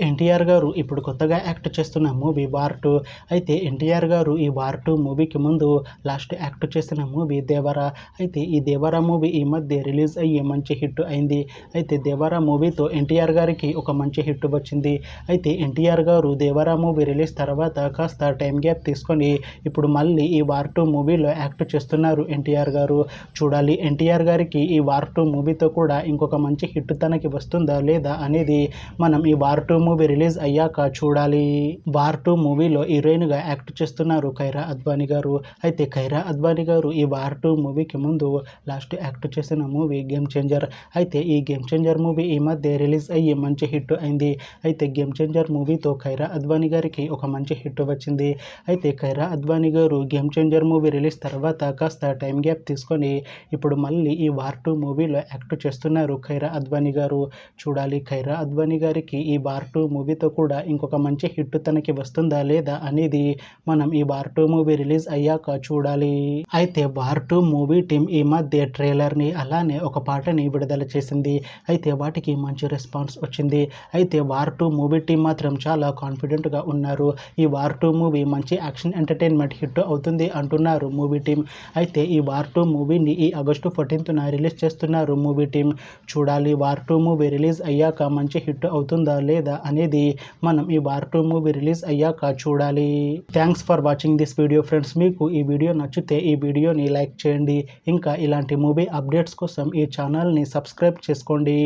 ఎన్టీఆర్ గారు ఇప్పుడు కొత్తగా యాక్ట్ చేస్తున్న మూవీ వార్ 2. అయితే ఎన్టీఆర్ గారు ఈ వార్ 2 మూవీకి ముందు లాస్ట్ యాక్ట్ చేసిన మూవీ దేవరా. అయితే ఈ దేవరా మూవీ ఈ మధ్య రిలీజ్ అయ్యి మంచి హిట్ అయింది. అయితే దేవరా మూవీతో ఎన్టీఆర్ గారికి ఒక మంచి హిట్ వచ్చింది. అయితే ఎన్టీఆర్ గారు దేవరా మూవీ రిలీజ్ తర్వాత కాస్త టైం గ్యాప్ తీసుకొని ఇప్పుడు మళ్ళీ ఈ వార్ 2 మూవీలో యాక్ట్ చేస్తున్నారు ఎన్టీఆర్ గారు. చూడాలి ఎన్టీఆర్ గారికి ఈ వార్ 2 మూవీతో కూడా ఇంకొక మంచి హిట్ తనకి వస్తుందా లేదా అనేది మనం ఈ వార్ 2 మూవీ రిలీజ్ అయ్యాక చూడాలి. వార్ 2 మూవీలో హీరోయిన్గా యాక్ట్ చేస్తున్నారు కైరా అద్వానీ గారు. అయితే కైరా అద్వానీ గారు ఈ వార్ 2 మూవీకి ముందు లాస్ట్ యాక్ట్ చేసిన మూవీ గేమ్ చేంజర్. అయితే ఈ గేమ్ చేంజర్ మూవీ ఈ మధ్య రిలీజ్ అయ్యి మంచి హిట్ అయింది. అయితే గేమ్ చేంజర్ మూవీతో కైరా అద్వానీ గారికి ఒక మంచి హిట్ వచ్చింది. అయితే కైరా అద్వానీ గారు గేమ్ చేంజర్ మూవీ రిలీజ్ తర్వాత కాస్త టైం గ్యాప్ తీసుకొని ఇప్పుడు మళ్ళీ ఈ వార్ 2 మూవీలో యాక్ట్ చేస్తున్నారు కైరా అద్వానీ గారు. చూడాలి కైరా అద్వానీ గారికి ఈ వార్ 2 మూవీతో కూడా ఇంకొక మంచి హిట్ తనకి వస్తుందా లేదా అనేది మనం ఈ వార్ 2 మూవీ రిలీజ్ అయ్యాక చూడాలి. అయితే వార్ 2 మూవీ టీం ఈ మధ్య ట్రైలర్ని అలానే ఒక పాటని విడుదల చేసింది. అయితే వాటికి మంచి రెస్పాన్స్ వచ్చింది. అయితే వార్ 2 మూవీ టీం మాత్రం చాలా కాన్ఫిడెంట్గా ఉన్నారు. ఈ వార్ 2 మూవీ మంచి యాక్షన్ ఎంటర్టైన్మెంట్ హిట్ అవుతుంది అంటున్నారు మూవీ టీం. అయితే ఈ వార్ 2 మూవీని ఈ ఆగస్టు 14న రిలీజ్ చేస్తున్నారు మూవీ టీం. చూడాలి వార్ 2 మూవీ రిలీజ్ అయ్యాక మంచి హిట్ అవుతుందా లేదా అనేది మనం ఈ వార్ 2 మూవీ రిలీజ్ అయ్యాక చూడాలి. Thanks for watching this video friends. మీకు ఈ వీడియో నచ్చితే ఈ వీడియోని లైక్ చేయండి. ఇంకా ఇలాంటి మూవీ అప్డేట్స్ కోసం ఈ ఛానల్ని సబ్స్క్రైబ్ చేసుకోండి.